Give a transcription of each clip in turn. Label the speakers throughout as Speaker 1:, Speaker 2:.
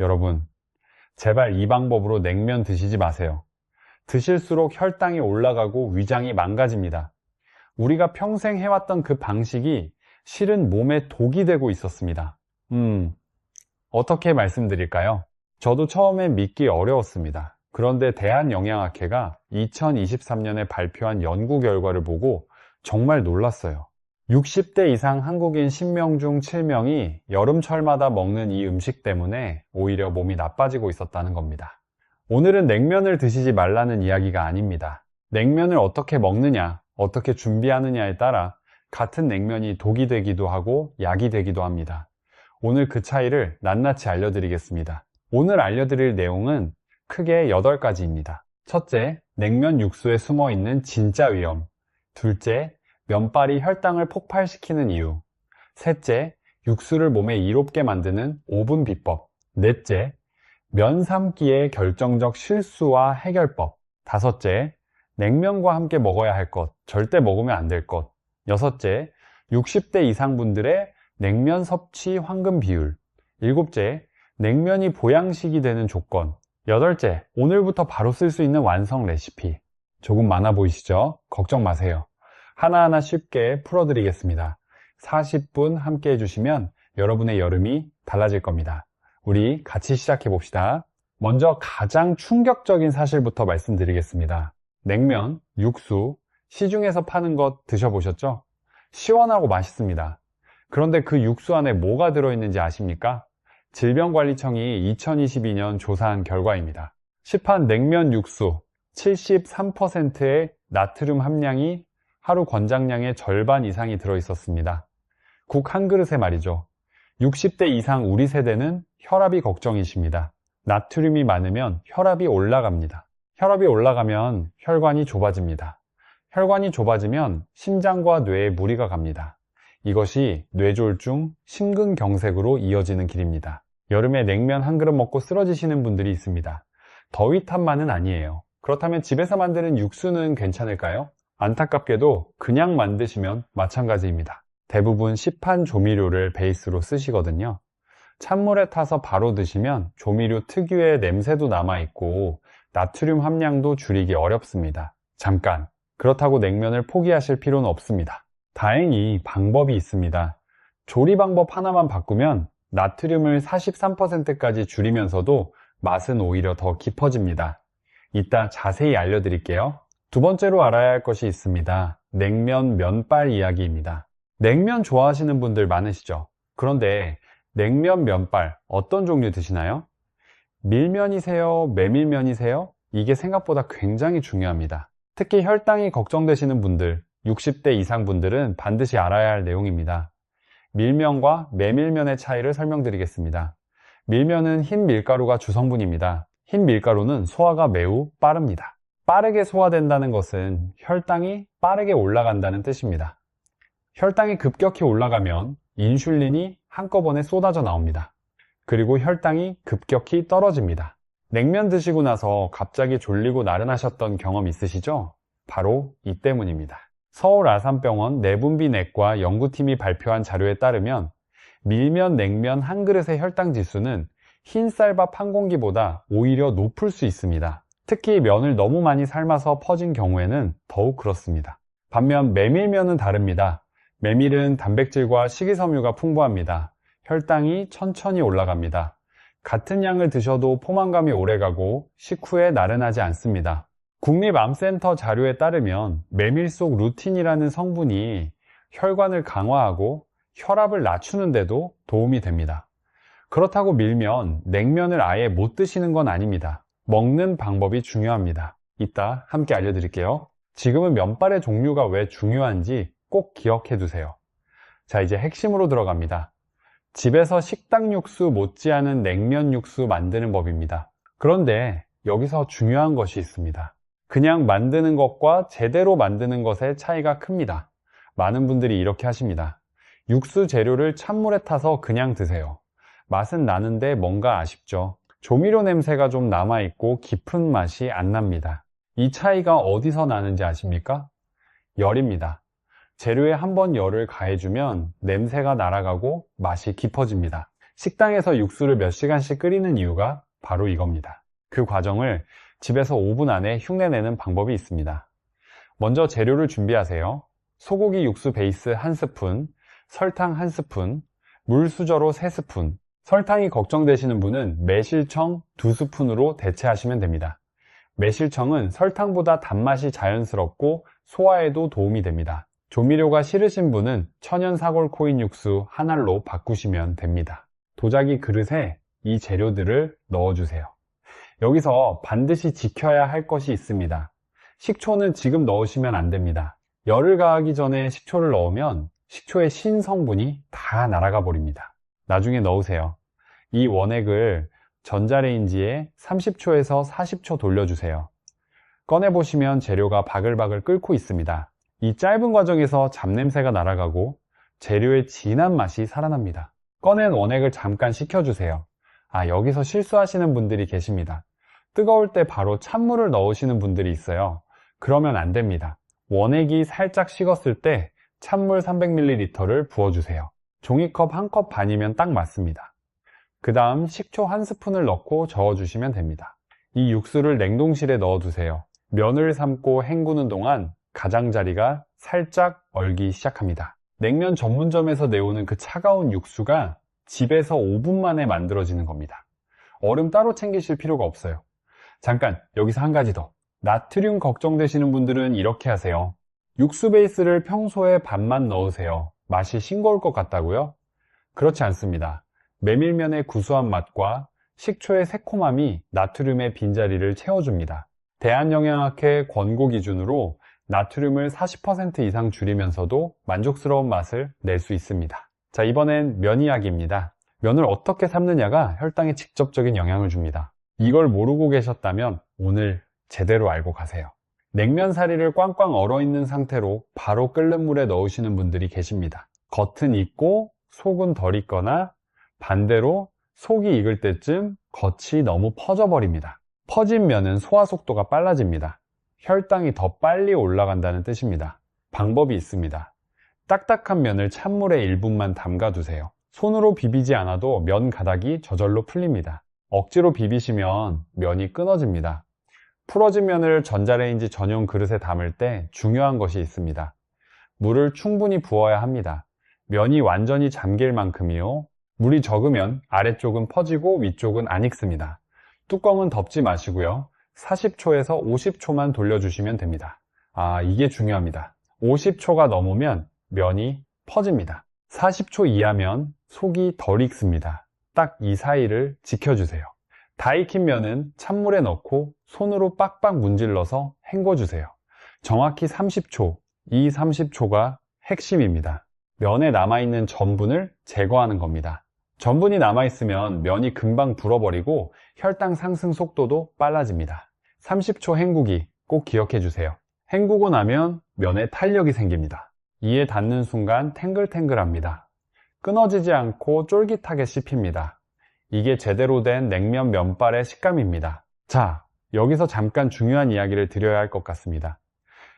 Speaker 1: 여러분, 제발 이 방법으로 냉면 드시지 마세요. 드실수록 혈당이 올라가고 위장이 망가집니다. 우리가 평생 해왔던 그 방식이 실은 몸에 독이 되고 있었습니다. 어떻게 말씀드릴까요? 저도 처음엔 믿기 어려웠습니다. 그런데 대한영양학회가 2023년에 발표한 연구 결과를 보고 정말 놀랐어요. 60대 이상 한국인 10명 중 7명이 여름철마다 먹는 이 음식 때문에 오히려 몸이 나빠지고 있었다는 겁니다. 오늘은 냉면을 드시지 말라는 이야기가 아닙니다. 냉면을 어떻게 먹느냐, 어떻게 준비하느냐에 따라 같은 냉면이 독이 되기도 하고 약이 되기도 합니다. 오늘 그 차이를 낱낱이 알려드리겠습니다. 오늘 알려드릴 내용은 크게 8가지입니다. 첫째, 냉면 육수에 숨어있는 진짜 위험. 둘째, 면발이 혈당을 폭발시키는 이유. 셋째, 육수를 몸에 이롭게 만드는 오븐 비법. 넷째, 면 삶기의 결정적 실수와 해결법. 다섯째, 냉면과 함께 먹어야 할 것, 절대 먹으면 안 될 것. 여섯째, 60대 이상 분들의 냉면 섭취 황금 비율. 일곱째, 냉면이 보양식이 되는 조건. 여덟째, 오늘부터 바로 쓸 수 있는 완성 레시피. 조금 많아 보이시죠? 걱정 마세요. 하나하나 쉽게 풀어드리겠습니다. 40분 함께 해주시면 여러분의 여름이 달라질 겁니다. 우리 같이 시작해 봅시다. 먼저 가장 충격적인 사실부터 말씀드리겠습니다. 냉면, 육수, 시중에서 파는 것 드셔보셨죠? 시원하고 맛있습니다. 그런데 그 육수 안에 뭐가 들어있는지 아십니까? 질병관리청이 2022년 조사한 결과입니다. 시판 냉면 육수 73%의 나트륨 함량이 하루 권장량의 절반 이상이 들어있었습니다. 국 한 그릇에 말이죠. 60대 이상 우리 세대는 혈압이 걱정이십니다. 나트륨이 많으면 혈압이 올라갑니다. 혈압이 올라가면 혈관이 좁아집니다. 혈관이 좁아지면 심장과 뇌에 무리가 갑니다. 이것이 뇌졸중, 심근경색으로 이어지는 길입니다. 여름에 냉면 한 그릇 먹고 쓰러지시는 분들이 있습니다. 더위 탓만은 아니에요. 그렇다면 집에서 만드는 육수는 괜찮을까요? 안타깝게도 그냥 만드시면 마찬가지입니다. 대부분 시판 조미료를 베이스로 쓰시거든요. 찬물에 타서 바로 드시면 조미료 특유의 냄새도 남아있고 나트륨 함량도 줄이기 어렵습니다. 잠깐, 그렇다고 냉면을 포기하실 필요는 없습니다. 다행히 방법이 있습니다. 조리 방법 하나만 바꾸면 나트륨을 43%까지 줄이면서도 맛은 오히려 더 깊어집니다. 이따 자세히 알려드릴게요. 두 번째로 알아야 할 것이 있습니다. 냉면 면발 이야기입니다. 냉면 좋아하시는 분들 많으시죠? 그런데 냉면 면발 어떤 종류 드시나요? 밀면이세요? 메밀면이세요? 이게 생각보다 굉장히 중요합니다. 특히 혈당이 걱정되시는 분들, 60대 이상 분들은 반드시 알아야 할 내용입니다. 밀면과 메밀면의 차이를 설명드리겠습니다. 밀면은 흰 밀가루가 주성분입니다. 흰 밀가루는 소화가 매우 빠릅니다. 빠르게 소화된다는 것은 혈당이 빠르게 올라간다는 뜻입니다. 혈당이 급격히 올라가면 인슐린이 한꺼번에 쏟아져 나옵니다. 그리고 혈당이 급격히 떨어집니다. 냉면 드시고 나서 갑자기 졸리고 나른하셨던 경험 있으시죠? 바로 이 때문입니다. 서울 아산병원 내분비내과 연구팀이 발표한 자료에 따르면 밀면, 냉면 한 그릇의 혈당 지수는 흰쌀밥 한 공기보다 오히려 높을 수 있습니다. 특히 면을 너무 많이 삶아서 퍼진 경우에는 더욱 그렇습니다. 반면 메밀면은 다릅니다. 메밀은 단백질과 식이섬유가 풍부합니다. 혈당이 천천히 올라갑니다. 같은 양을 드셔도 포만감이 오래가고 식후에 나른하지 않습니다. 국립암센터 자료에 따르면 메밀 속 루틴이라는 성분이 혈관을 강화하고 혈압을 낮추는 데도 도움이 됩니다. 그렇다고 밀면, 냉면을 아예 못 드시는 건 아닙니다. 먹는 방법이 중요합니다. 이따 함께 알려드릴게요. 지금은 면발의 종류가 왜 중요한지 꼭 기억해 두세요. 자, 이제 핵심으로 들어갑니다. 집에서 식당 육수 못지않은 냉면 육수 만드는 법입니다. 그런데 여기서 중요한 것이 있습니다. 그냥 만드는 것과 제대로 만드는 것의 차이가 큽니다. 많은 분들이 이렇게 하십니다. 육수 재료를 찬물에 타서 그냥 드세요. 맛은 나는데 뭔가 아쉽죠. 조미료 냄새가 좀 남아있고 깊은 맛이 안 납니다. 이 차이가 어디서 나는지 아십니까? 열입니다. 재료에 한번 열을 가해주면 냄새가 날아가고 맛이 깊어집니다. 식당에서 육수를 몇 시간씩 끓이는 이유가 바로 이겁니다. 그 과정을 집에서 5분 안에 흉내내는 방법이 있습니다. 먼저 재료를 준비하세요. 소고기 육수 베이스 1스푼, 설탕 1스푼, 물 수저로 3스푼. 설탕이 걱정되시는 분은 매실청 2스푼으로 대체하시면 됩니다. 매실청은 설탕보다 단맛이 자연스럽고 소화에도 도움이 됩니다. 조미료가 싫으신 분은 천연 사골 코인 육수 한 알로 바꾸시면 됩니다. 도자기 그릇에 이 재료들을 넣어주세요. 여기서 반드시 지켜야 할 것이 있습니다. 식초는 지금 넣으시면 안 됩니다. 열을 가하기 전에 식초를 넣으면 식초의 신성분이 다 날아가 버립니다. 나중에 넣으세요. 이 원액을 전자레인지에 30초에서 40초 돌려주세요. 꺼내보시면 재료가 바글바글 끓고 있습니다. 이 짧은 과정에서 잡냄새가 날아가고 재료의 진한 맛이 살아납니다. 꺼낸 원액을 잠깐 식혀주세요. 여기서 실수하시는 분들이 계십니다. 뜨거울 때 바로 찬물을 넣으시는 분들이 있어요. 그러면 안 됩니다. 원액이 살짝 식었을 때 찬물 300ml를 부어주세요. 종이컵 1컵 반이면 딱 맞습니다. 그 다음 식초 1스푼을 넣고 저어주시면 됩니다. 이 육수를 냉동실에 넣어두세요. 면을 삶고 헹구는 동안 가장자리가 살짝 얼기 시작합니다. 냉면 전문점에서 내오는 그 차가운 육수가 집에서 5분 만에 만들어지는 겁니다. 얼음 따로 챙기실 필요가 없어요. 잠깐 여기서 한 가지 더. 나트륨 걱정되시는 분들은 이렇게 하세요. 육수 베이스를 평소에 반만 넣으세요. 맛이 싱거울 것 같다고요? 그렇지 않습니다. 메밀면의 구수한 맛과 식초의 새콤함이 나트륨의 빈자리를 채워줍니다. 대한영양학회 권고 기준으로 나트륨을 40% 이상 줄이면서도 만족스러운 맛을 낼 수 있습니다. 자, 이번엔 면 이야기입니다. 면을 어떻게 삶느냐가 혈당에 직접적인 영향을 줍니다. 이걸 모르고 계셨다면 오늘 제대로 알고 가세요. 냉면 사리를 꽝꽝 얼어있는 상태로 바로 끓는 물에 넣으시는 분들이 계십니다. 겉은 익고 속은 덜 익거나 반대로 속이 익을 때쯤 겉이 너무 퍼져버립니다. 퍼진 면은 소화 속도가 빨라집니다. 혈당이 더 빨리 올라간다는 뜻입니다. 방법이 있습니다. 딱딱한 면을 찬물에 1분만 담가두세요. 손으로 비비지 않아도 면 가닥이 저절로 풀립니다. 억지로 비비시면 면이 끊어집니다. 풀어진 면을 전자레인지 전용 그릇에 담을 때 중요한 것이 있습니다. 물을 충분히 부어야 합니다. 면이 완전히 잠길 만큼이요. 물이 적으면 아래쪽은 퍼지고 위쪽은 안 익습니다. 뚜껑은 덮지 마시고요. 40초에서 50초만 돌려주시면 됩니다. 이게 중요합니다. 50초가 넘으면 면이 퍼집니다. 40초 이하면 속이 덜 익습니다. 딱 이 사이를 지켜주세요. 다 익힌 면은 찬물에 넣고 손으로 빡빡 문질러서 헹궈주세요. 정확히 30초, 이 30초가 핵심입니다. 면에 남아있는 전분을 제거하는 겁니다. 전분이 남아있으면 면이 금방 불어버리고 혈당 상승 속도도 빨라집니다. 30초 헹구기 꼭 기억해 주세요. 헹구고 나면 면에 탄력이 생깁니다. 이에 닿는 순간 탱글탱글합니다. 끊어지지 않고 쫄깃하게 씹힙니다. 이게 제대로 된 냉면 면발의 식감입니다. 자, 여기서 잠깐 중요한 이야기를 드려야 할 것 같습니다.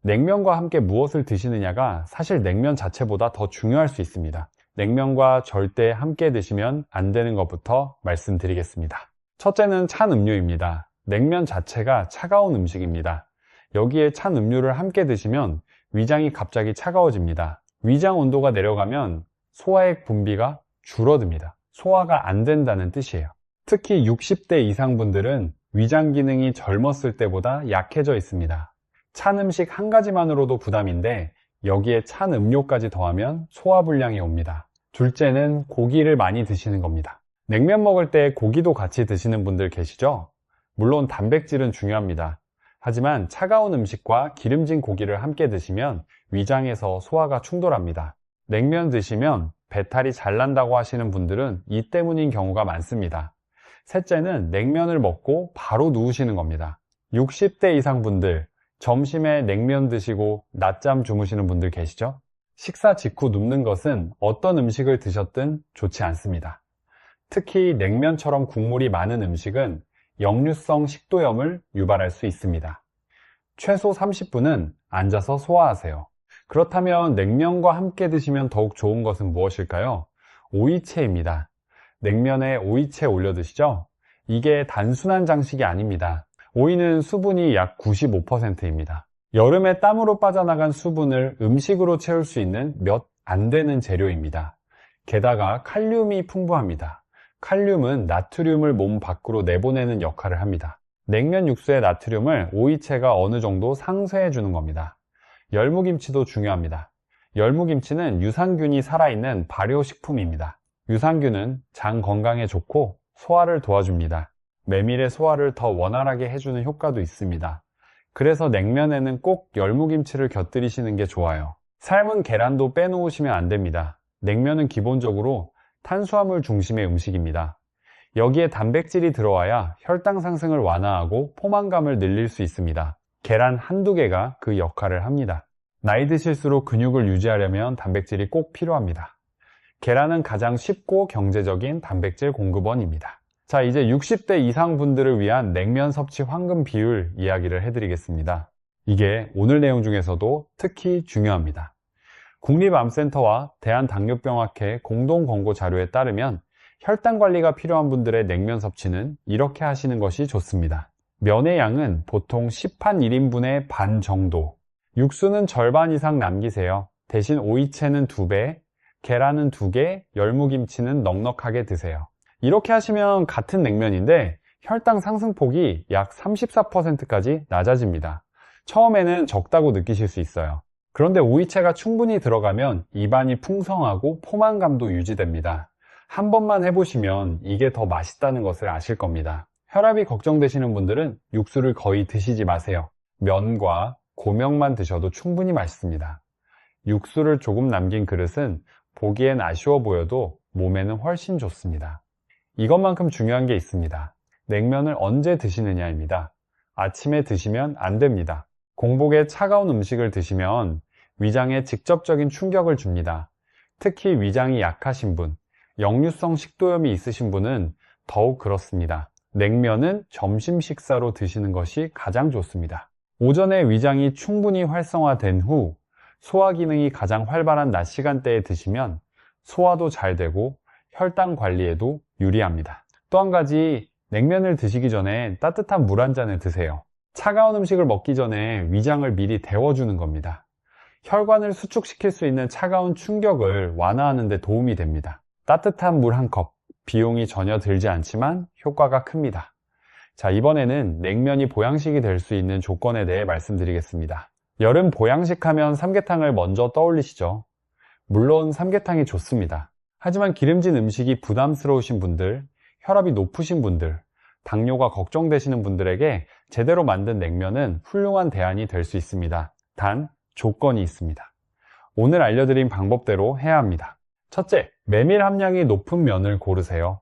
Speaker 1: 냉면과 함께 무엇을 드시느냐가 사실 냉면 자체보다 더 중요할 수 있습니다. 냉면과 절대 함께 드시면 안 되는 것부터 말씀드리겠습니다. 첫째는 찬 음료입니다. 냉면 자체가 차가운 음식입니다. 여기에 찬 음료를 함께 드시면 위장이 갑자기 차가워집니다. 위장 온도가 내려가면 소화액 분비가 줄어듭니다. 소화가 안 된다는 뜻이에요. 특히 60대 이상 분들은 위장 기능이 젊었을 때보다 약해져 있습니다. 찬 음식 한 가지만으로도 부담인데 여기에 찬 음료까지 더하면 소화불량이 옵니다. 둘째는 고기를 많이 드시는 겁니다. 냉면 먹을 때 고기도 같이 드시는 분들 계시죠? 물론 단백질은 중요합니다. 하지만 차가운 음식과 기름진 고기를 함께 드시면 위장에서 소화가 충돌합니다. 냉면 드시면 배탈이 잘 난다고 하시는 분들은 이 때문인 경우가 많습니다. 셋째는 냉면을 먹고 바로 누우시는 겁니다. 60대 이상 분들, 점심에 냉면 드시고 낮잠 주무시는 분들 계시죠? 식사 직후 눕는 것은 어떤 음식을 드셨든 좋지 않습니다. 특히 냉면처럼 국물이 많은 음식은 역류성 식도염을 유발할 수 있습니다. 최소 30분은 앉아서 소화하세요. 그렇다면 냉면과 함께 드시면 더욱 좋은 것은 무엇일까요? 오이채입니다. 냉면에 오이채 올려 드시죠? 이게 단순한 장식이 아닙니다. 오이는 수분이 약 95%입니다. 여름에 땀으로 빠져나간 수분을 음식으로 채울 수 있는 몇 안 되는 재료입니다. 게다가 칼륨이 풍부합니다. 칼륨은 나트륨을 몸 밖으로 내보내는 역할을 합니다. 냉면 육수의 나트륨을 오이채가 어느 정도 상쇄해 주는 겁니다. 열무김치도 중요합니다. 열무김치는 유산균이 살아있는 발효식품입니다. 유산균은 장 건강에 좋고 소화를 도와줍니다. 메밀의 소화를 더 원활하게 해주는 효과도 있습니다. 그래서 냉면에는 꼭 열무김치를 곁들이시는 게 좋아요. 삶은 계란도 빼놓으시면 안 됩니다. 냉면은 기본적으로 탄수화물 중심의 음식입니다. 여기에 단백질이 들어와야 혈당 상승을 완화하고 포만감을 늘릴 수 있습니다. 계란 한두 개가 그 역할을 합니다. 나이 드실수록 근육을 유지하려면 단백질이 꼭 필요합니다. 계란은 가장 쉽고 경제적인 단백질 공급원입니다. 자, 이제 60대 이상 분들을 위한 냉면 섭취 황금 비율 이야기를 해드리겠습니다. 이게 오늘 내용 중에서도 특히 중요합니다. 국립암센터와 대한당뇨병학회 공동 권고 자료에 따르면 혈당 관리가 필요한 분들의 냉면 섭취는 이렇게 하시는 것이 좋습니다. 면의 양은 보통 시판 1인분의 반 정도, 육수는 절반 이상 남기세요. 대신 오이채는 2배, 계란은 2개, 열무김치는 넉넉하게 드세요. 이렇게 하시면 같은 냉면인데 혈당 상승폭이 약 34%까지 낮아집니다. 처음에는 적다고 느끼실 수 있어요. 그런데 오이채가 충분히 들어가면 입안이 풍성하고 포만감도 유지됩니다. 한 번만 해보시면 이게 더 맛있다는 것을 아실 겁니다. 혈압이 걱정되시는 분들은 육수를 거의 드시지 마세요. 면과 고명만 드셔도 충분히 맛있습니다. 육수를 조금 남긴 그릇은 보기엔 아쉬워 보여도 몸에는 훨씬 좋습니다. 이것만큼 중요한 게 있습니다. 냉면을 언제 드시느냐입니다. 아침에 드시면 안 됩니다. 공복에 차가운 음식을 드시면 위장에 직접적인 충격을 줍니다. 특히 위장이 약하신 분, 역류성 식도염이 있으신 분은 더욱 그렇습니다. 냉면은 점심 식사로 드시는 것이 가장 좋습니다. 오전에 위장이 충분히 활성화된 후 소화 기능이 가장 활발한 낮 시간대에 드시면 소화도 잘 되고 혈당 관리에도 유리합니다. 또 한 가지, 냉면을 드시기 전에 따뜻한 물 한 잔을 드세요. 차가운 음식을 먹기 전에 위장을 미리 데워주는 겁니다. 혈관을 수축시킬 수 있는 차가운 충격을 완화하는 데 도움이 됩니다. 따뜻한 물 한 컵, 비용이 전혀 들지 않지만 효과가 큽니다. 자, 이번에는 냉면이 보양식이 될 수 있는 조건에 대해 말씀드리겠습니다. 여름 보양식 하면 삼계탕을 먼저 떠올리시죠? 물론 삼계탕이 좋습니다. 하지만 기름진 음식이 부담스러우신 분들, 혈압이 높으신 분들, 당뇨가 걱정되시는 분들에게 제대로 만든 냉면은 훌륭한 대안이 될 수 있습니다. 단, 조건이 있습니다. 오늘 알려드린 방법대로 해야 합니다. 첫째, 메밀 함량이 높은 면을 고르세요.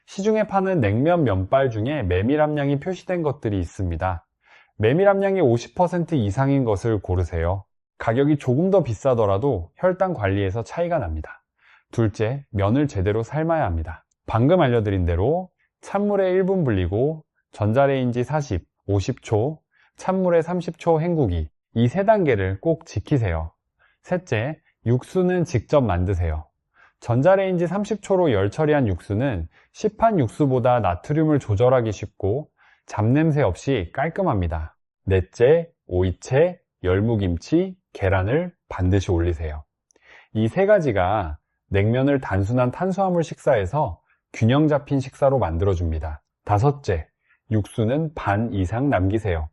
Speaker 1: 시중에 파는 냉면 면발 중에 메밀 함량이 표시된 것들이 있습니다. 메밀 함량이 50% 이상인 것을 고르세요. 가격이 조금 더 비싸더라도 혈당 관리에서 차이가 납니다. 둘째, 면을 제대로 삶아야 합니다. 방금 알려드린 대로 찬물에 1분 불리고 전자레인지 40, 50초, 찬물에 30초 헹구기, 이 세 단계를 꼭 지키세요. 셋째, 육수는 직접 만드세요. 전자레인지 30초로 열 처리한 육수는 시판 육수보다 나트륨을 조절하기 쉽고 잡냄새 없이 깔끔합니다. 넷째, 오이채, 열무김치, 계란을 반드시 올리세요. 이 세 가지가 냉면을 단순한 탄수화물 식사에서 균형 잡힌 식사로 만들어줍니다. 다섯째, 육수는 반 이상 남기세요.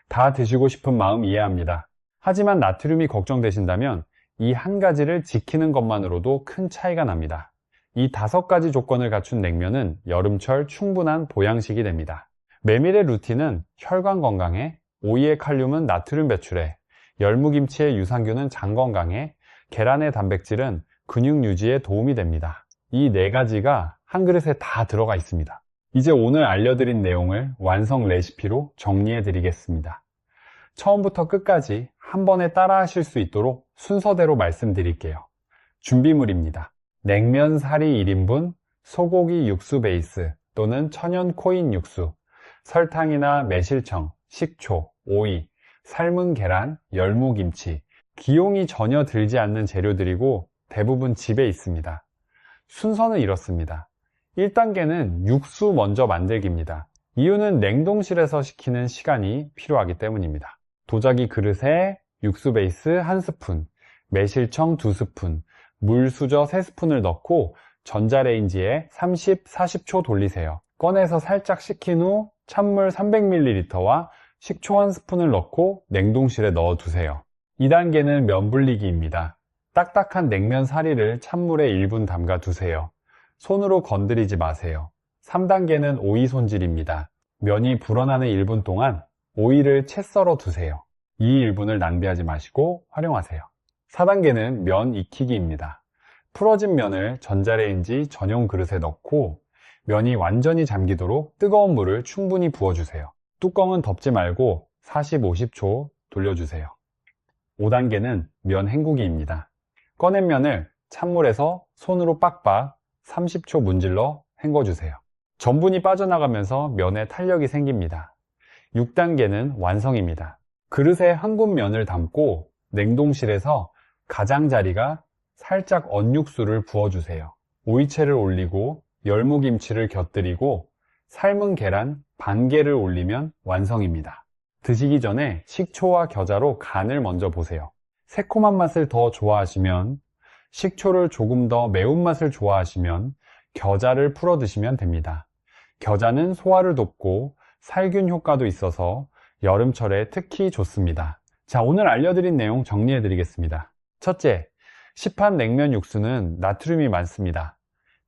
Speaker 1: 다 드시고 싶은 마음 이해합니다. 하지만 나트륨이 걱정되신다면 이 한 가지를 지키는 것만으로도 큰 차이가 납니다. 이 5가지 조건을 갖춘 냉면은 여름철 충분한 보양식이 됩니다. 메밀의 루틴은 혈관 건강에, 오이의 칼륨은 나트륨 배출에, 열무김치의 유산균은 장 건강에, 계란의 단백질은 근육 유지에 도움이 됩니다. 이 4가지가 한 그릇에 다 들어가 있습니다. 이제 오늘 알려드린 내용을 완성 레시피로 정리해 드리겠습니다. 처음부터 끝까지 한 번에 따라 하실 수 있도록 순서대로 말씀드릴게요. 준비물입니다. 냉면 사리 1인분, 소고기 육수 베이스 또는 천연 코인 육수, 설탕이나 매실청, 식초, 오이, 삶은 계란, 열무김치, 비용이 전혀 들지 않는 재료들이고 대부분 집에 있습니다. 순서는 이렇습니다. 1단계는 육수 먼저 만들기입니다. 이유는 냉동실에서 식히는 시간이 필요하기 때문입니다. 도자기 그릇에 육수 베이스 1스푼, 매실청 2스푼, 물 수저 3스푼을 넣고 전자레인지에 30, 40초 돌리세요. 꺼내서 살짝 식힌 후 찬물 300ml와 식초 1스푼을 넣고 냉동실에 넣어두세요. 2단계는 면 불리기입니다. 딱딱한 냉면 사리를 찬물에 1분 담가 두세요. 손으로 건드리지 마세요. 3단계는 오이 손질입니다. 면이 불어나는 1분 동안 오이를 채 썰어 두세요. 이 1분을 낭비하지 마시고 활용하세요. 4단계는 면 익히기입니다. 풀어진 면을 전자레인지 전용 그릇에 넣고 면이 완전히 잠기도록 뜨거운 물을 충분히 부어주세요. 뚜껑은 덮지 말고 40, 50초 돌려주세요. 5단계는 면 헹구기입니다. 꺼낸 면을 찬물에서 손으로 빡빡 30초 문질러 헹궈주세요. 전분이 빠져나가면서 면에 탄력이 생깁니다. 6단계는 완성입니다. 그릇에 한군 면을 담고 냉동실에서 가장자리가 살짝 언 육수를 부어주세요. 오이채를 올리고 열무김치를 곁들이고 삶은 계란 반 개를 올리면 완성입니다. 드시기 전에 식초와 겨자로 간을 먼저 보세요. 새콤한 맛을 더 좋아하시면, 식초를 조금 더 매운맛을 좋아하시면 겨자를 풀어 드시면 됩니다. 겨자는 소화를 돕고 살균 효과도 있어서 여름철에 특히 좋습니다. 자, 오늘 알려드린 내용 정리해 드리겠습니다. 첫째, 시판 냉면 육수는 나트륨이 많습니다.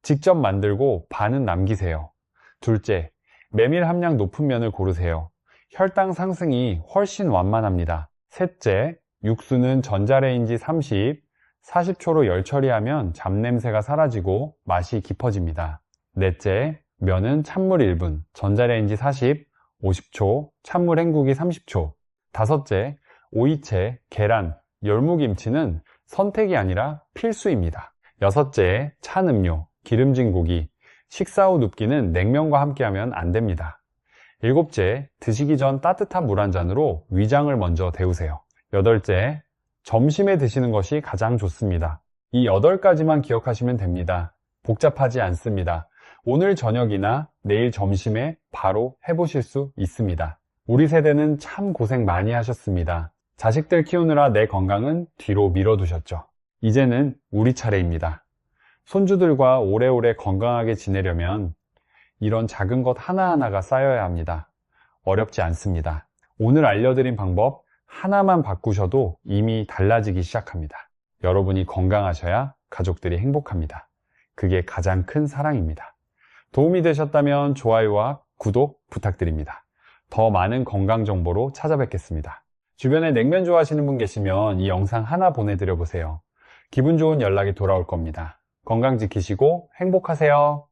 Speaker 1: 직접 만들고 반은 남기세요. 둘째, 메밀 함량 높은 면을 고르세요. 혈당 상승이 훨씬 완만합니다. 셋째, 육수는 전자레인지 30, 40초로 열 처리하면 잡냄새가 사라지고 맛이 깊어집니다. 넷째, 면은 찬물 1분, 전자레인지 40, 50초, 찬물 헹구기 30초. 다섯째, 오이채, 계란, 열무김치는 선택이 아니라 필수입니다. 여섯째, 찬 음료, 기름진 고기, 식사 후 눕기는 냉면과 함께하면 안 됩니다. 일곱째, 드시기 전 따뜻한 물 한 잔으로 위장을 먼저 데우세요. 여덟째, 점심에 드시는 것이 가장 좋습니다. 이 8가지만 기억하시면 됩니다. 복잡하지 않습니다. 오늘 저녁이나 내일 점심에 바로 해보실 수 있습니다. 우리 세대는 참 고생 많이 하셨습니다. 자식들 키우느라 내 건강은 뒤로 밀어두셨죠. 이제는 우리 차례입니다. 손주들과 오래오래 건강하게 지내려면 이런 작은 것 하나하나가 쌓여야 합니다. 어렵지 않습니다. 오늘 알려드린 방법 하나만 바꾸셔도 이미 달라지기 시작합니다. 여러분이 건강하셔야 가족들이 행복합니다. 그게 가장 큰 사랑입니다. 도움이 되셨다면 좋아요와 구독 부탁드립니다. 더 많은 건강 정보로 찾아뵙겠습니다. 주변에 냉면 좋아하시는 분 계시면 이 영상 하나 보내드려 보세요. 기분 좋은 연락이 돌아올 겁니다. 건강 지키시고 행복하세요.